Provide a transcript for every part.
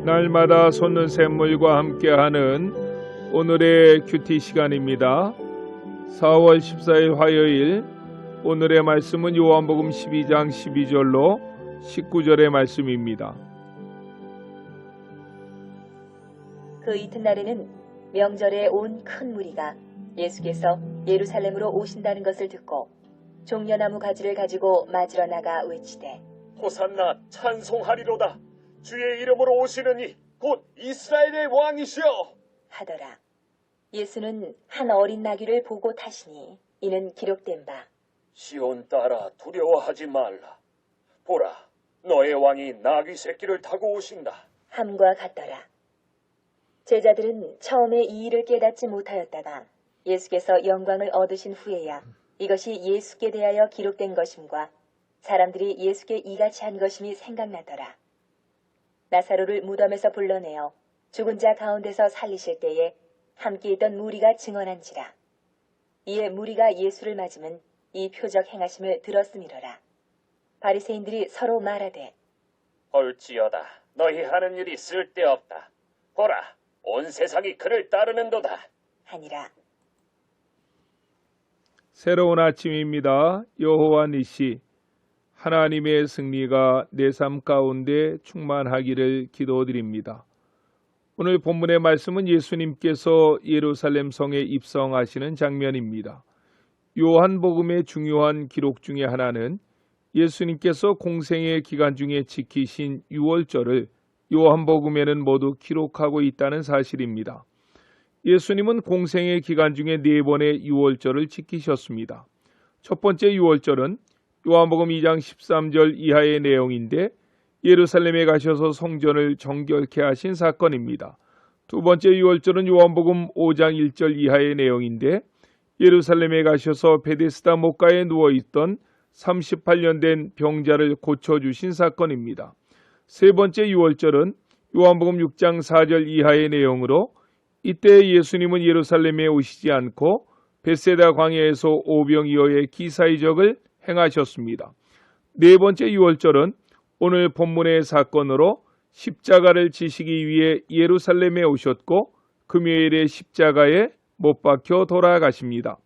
날마다 솟는 샘물과 함께하는 오늘의 큐티 시간입니다. 4월 14일 화요일, 오늘의 말씀은 요한복음 12장 12절로 19절의 말씀입니다. 그 이튿날에는 명절에 온 큰 무리가 예수께서 예루살렘으로 오신다는 것을 듣고 종려나무 가지를 가지고 맞으러 나가 외치되 호산나 찬송하리로다. 주의 이름으로 오시느니 곧 이스라엘의 왕이시여 하더라. 예수는 한 어린 나귀를 보고 타시니 이는 기록된 바 시온 딸아 두려워하지 말라. 보라, 너의 왕이 나귀 새끼를 타고 오신다 함과 같더라. 제자들은 처음에 이 일을 깨닫지 못하였다가 예수께서 영광을 얻으신 후에야 이것이 예수께 대하여 기록된 것임과 사람들이 예수께 이같이 한 것임이 생각나더라. 나사로를 무덤에서 불러내어 죽은 자 가운데서 살리실 때에 함께 있던 무리가 증언한지라. 이에 무리가 예수를 맞으면 이 표적 행하심을 들었음이러라. 바리새인들이 서로 말하되 헐지어다. 너희 하는 일이 쓸데없다. 보라, 온 세상이 그를 따르는도다 하니라. 새로운 아침입니다. 여호와 니시, 하나님의 승리가 내 삶 가운데 충만하기를 기도드립니다. 오늘 본문의 말씀은 예수님께서 예루살렘 성에 입성하시는 장면입니다. 요한복음의 중요한 기록 중에 하나는 예수님께서 공생의 기간 중에 지키신 유월절을 요한복음에는 모두 기록하고 있다는 사실입니다. 예수님은 공생의 기간 중에 4번의 유월절을 지키셨습니다. 첫 번째 유월절은 요한복음 2장 13절 이하의 내용인데 예루살렘에 가셔서 성전을 정결케 하신 사건입니다. 두 번째 유월절은 요한복음 5장 1절 이하의 내용인데 예루살렘에 가셔서 베데스다 목가에 누워있던 38년 된 병자를 고쳐주신 사건입니다. 세 번째 유월절은 요한복음 6장 4절 이하의 내용으로 이때 예수님은 예루살렘에 오시지 않고 벳세다 광야에서 오병이어의 기사이적을 행하셨습니다. 네 번째 유월절은 오늘 본문의 사건으로 십자가를 지시기 위해 예루살렘에 오셨고 금요일에 십자가에 못 박혀 돌아가십니다.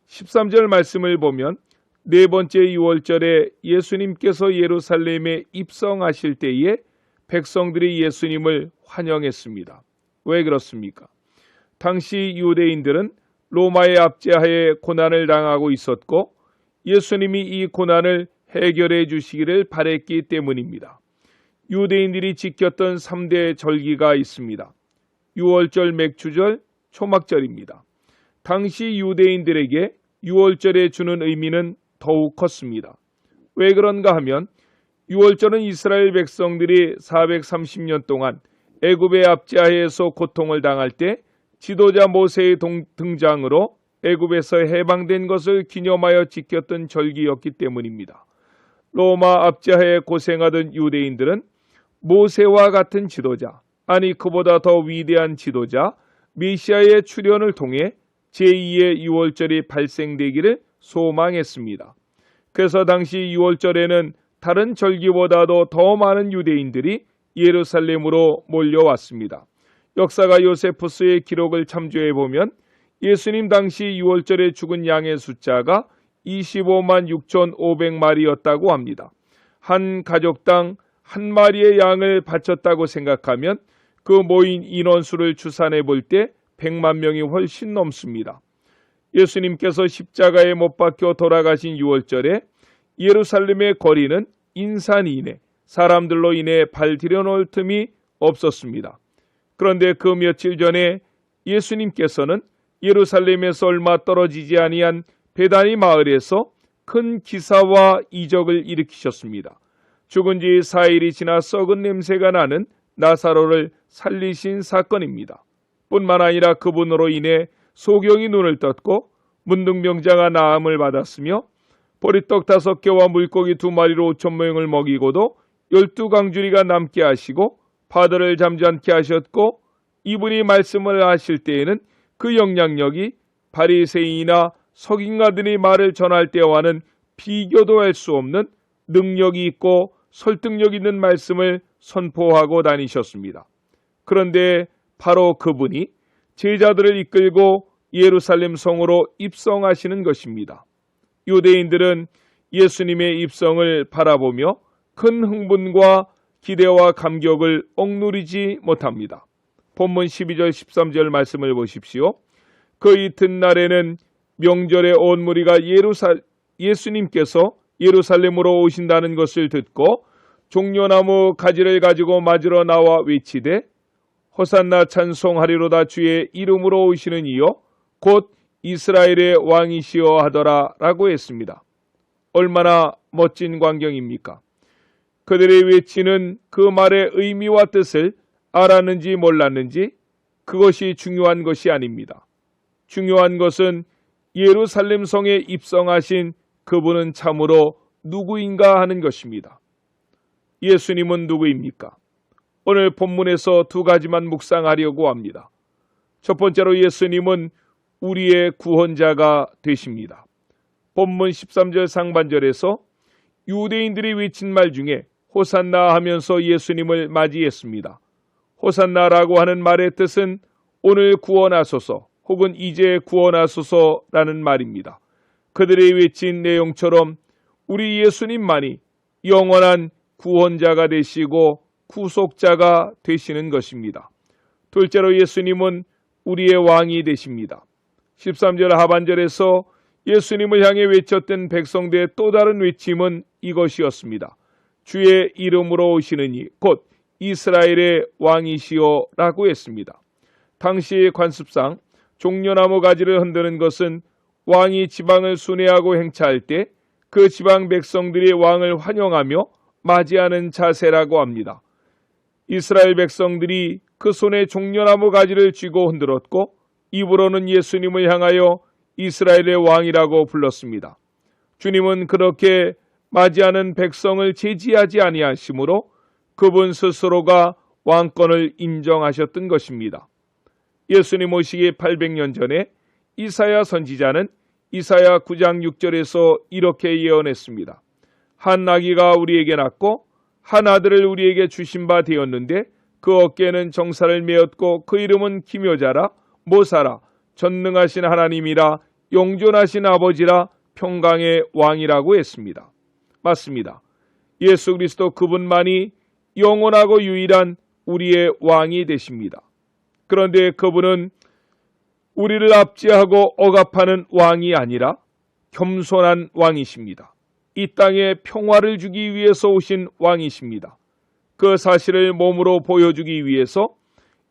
13절 말씀을 보면 네 번째 유월절에 예수님께서 예루살렘에 입성하실 때에 백성들이 예수님을 환영했습니다. 왜 그렇습니까? 당시 유대인들은 로마의 압제하에 고난을 당하고 있었고 예수님이 이 고난을 해결해 주시기를 바랬기 때문입니다. 유대인들이 지켰던 3대 절기가 있습니다. 유월절, 맥주절, 초막절입니다. 당시 유대인들에게 유월절에 주는 의미는 더욱 컸습니다. 왜 그런가 하면 유월절은 이스라엘 백성들이 430년 동안 애굽의 압제하에서 고통을 당할 때 지도자 모세의 등장으로 애굽에서 해방된 것을 기념하여 지켰던 절기였기 때문입니다. 로마 압제하에 고생하던 유대인들은 모세와 같은 지도자, 아니 그보다 더 위대한 지도자 메시아의 출현을 통해 제2의 유월절이 발생되기를 소망했습니다. 그래서 당시 유월절에는 다른 절기보다도 더 많은 유대인들이 예루살렘으로 몰려왔습니다. 역사가 요세푸스의 기록을 참조해 보면 예수님 당시 유월절에 죽은 양의 숫자가 25만 6,500마리였다고 합니다. 한 가족당 한 마리의 양을 바쳤다고 생각하면 그 모인 인원수를 추산해 볼 때 100만 명이 훨씬 넘습니다. 예수님께서 십자가에 못 박혀 돌아가신 유월절에 예루살렘의 거리는 인산이네, 사람들로 인해 발 들여놓을 틈이 없었습니다. 그런데 그 며칠 전에 예수님께서는 예루살렘에서 얼마 떨어지지 아니한 베다니 마을에서 큰 기사와 이적을 일으키셨습니다. 죽은 지 4일이 지나 썩은 냄새가 나는 나사로를 살리신 사건입니다. 뿐만 아니라 그분으로 인해 소경이 눈을 떴고 문둥병자가 나음을 받았으며 보리떡 5개와 물고기 2마리로 5,000명을 먹이고도 12강주리가 남게 하시고 파도를 잠잠케 하셨고 이분이 말씀을 하실 때에는 그 영향력이 바리새인이나 석인가들이 말을 전할 때와는 비교도 할 수 없는 능력이 있고 설득력 있는 말씀을 선포하고 다니셨습니다. 그런데 바로 그분이 제자들을 이끌고 예루살렘 성으로 입성하시는 것입니다. 유대인들은 예수님의 입성을 바라보며 큰 흥분과 기대와 감격을 억누르지 못합니다. 본문 12절 13절 말씀을 보십시오. 그 이튿날에는 명절에 온 무리가 예수님께서 예루살렘으로 오신다는 것을 듣고 종려나무 가지를 가지고 맞으러 나와 외치되 호산나 찬송하리로다 주의 이름으로 오시는 이여 곧 이스라엘의 왕이시여 하더라 라고 했습니다. 얼마나 멋진 광경입니까? 그들의 외치는 그 말의 의미와 뜻을 알았는지 몰랐는지 그것이 중요한 것이 아닙니다. 중요한 것은 예루살렘 성에 입성하신 그분은 참으로 누구인가 하는 것입니다. 예수님은 누구입니까? 오늘 본문에서 두 가지만 묵상하려고 합니다. 첫 번째로 예수님은 우리의 구원자가 되십니다. 본문 13절 상반절에서 유대인들이 외친 말 중에 호산나 하면서 예수님을 맞이했습니다. 호산나라고 하는 말의 뜻은 오늘 구원하소서 혹은 이제 구원하소서라는 말입니다. 그들의 외친 내용처럼 우리 예수님만이 영원한 구원자가 되시고 구속자가 되시는 것입니다. 둘째로 예수님은 우리의 왕이 되십니다. 13절 하반절에서 예수님을 향해 외쳤던 백성들의 또 다른 외침은 이것이었습니다. 주의 이름으로 오시느니 곧 이스라엘의 왕이시여 라고 했습니다. 당시 관습상 종려나무 가지를 흔드는 것은 왕이 지방을 순회하고 행차할 때 그 지방 백성들이 왕을 환영하며 맞이하는 자세라고 합니다. 이스라엘 백성들이 그 손에 종려나무 가지를 쥐고 흔들었고 입으로는 예수님을 향하여 이스라엘의 왕이라고 불렀습니다. 주님은 그렇게 맞이하는 백성을 제지하지 아니하시므로 그분 스스로가 왕권을 인정하셨던 것입니다. 예수님 오시기 800년 전에 이사야 선지자는 이사야 9장 6절에서 이렇게 예언했습니다. 한 아기가 우리에게 낳고 한 아들을 우리에게 주신 바 되었는데 그 어깨에는 정사를 메었고 그 이름은 기묘자라 모사라 전능하신 하나님이라 영존하신 아버지라 평강의 왕이라고 했습니다. 맞습니다. 예수 그리스도 그분만이 영원하고 유일한 우리의 왕이 되십니다. 그런데 그분은 우리를 압제하고 억압하는 왕이 아니라 겸손한 왕이십니다. 이 땅에 평화를 주기 위해서 오신 왕이십니다. 그 사실을 몸으로 보여주기 위해서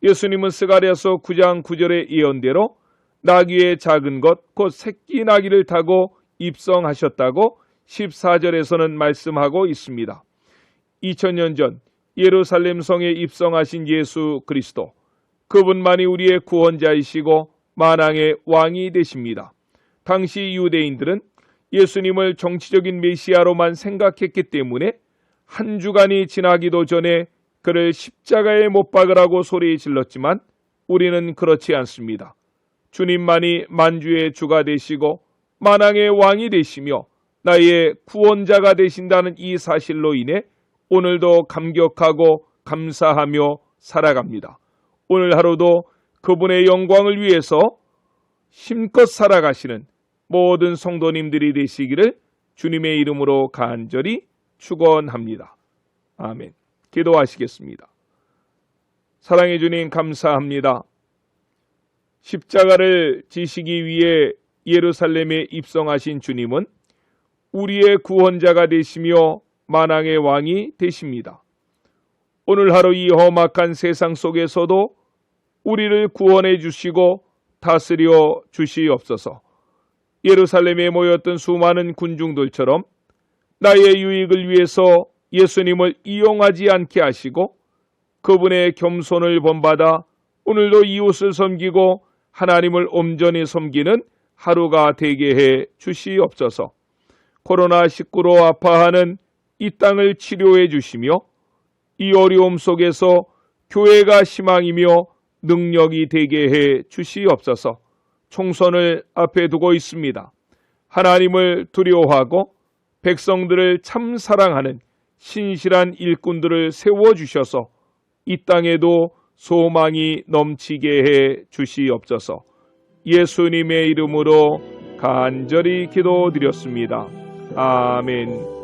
예수님은 스가랴서 9장 9절의 예언대로 나귀의 작은 것 곧 새끼 나귀를 타고 입성하셨다고 14절에서는 말씀하고 있습니다. 2000년 전 예루살렘 성에 입성하신 예수 그리스도, 그분만이 우리의 구원자이시고 만왕의 왕이 되십니다. 당시 유대인들은 예수님을 정치적인 메시아로만 생각했기 때문에 한 주간이 지나기도 전에 그를 십자가에 못 박으라고 소리 질렀지만 우리는 그렇지 않습니다. 주님만이 만주의 주가 되시고 만왕의 왕이 되시며 나의 구원자가 되신다는 이 사실로 인해 오늘도 감격하고 감사하며 살아갑니다. 오늘 하루도 그분의 영광을 위해서 힘껏 살아가시는 모든 성도님들이 되시기를 주님의 이름으로 간절히 축원합니다. 아멘. 기도하시겠습니다. 사랑해 주님 감사합니다. 십자가를 지시기 위해 예루살렘에 입성하신 주님은 우리의 구원자가 되시며 만왕의 왕이 되십니다. 오늘 하루 이 험악한 세상 속에서도 우리를 구원해 주시고 다스려 주시옵소서. 예루살렘에 모였던 수많은 군중들처럼 나의 유익을 위해서 예수님을 이용하지 않게 하시고 그분의 겸손을 본받아 오늘도 이웃을 섬기고 하나님을 온전히 섬기는 하루가 되게 해 주시옵소서. 코로나19로 아파하는 이 땅을 치료해 주시며 이 어려움 속에서 교회가 희망이며 능력이 되게 해 주시옵소서. 총선을 앞에 두고 있습니다. 하나님을 두려워하고 백성들을 참 사랑하는 신실한 일꾼들을 세워주셔서 이 땅에도 소망이 넘치게 해 주시옵소서. 예수님의 이름으로 간절히 기도드렸습니다. 아멘.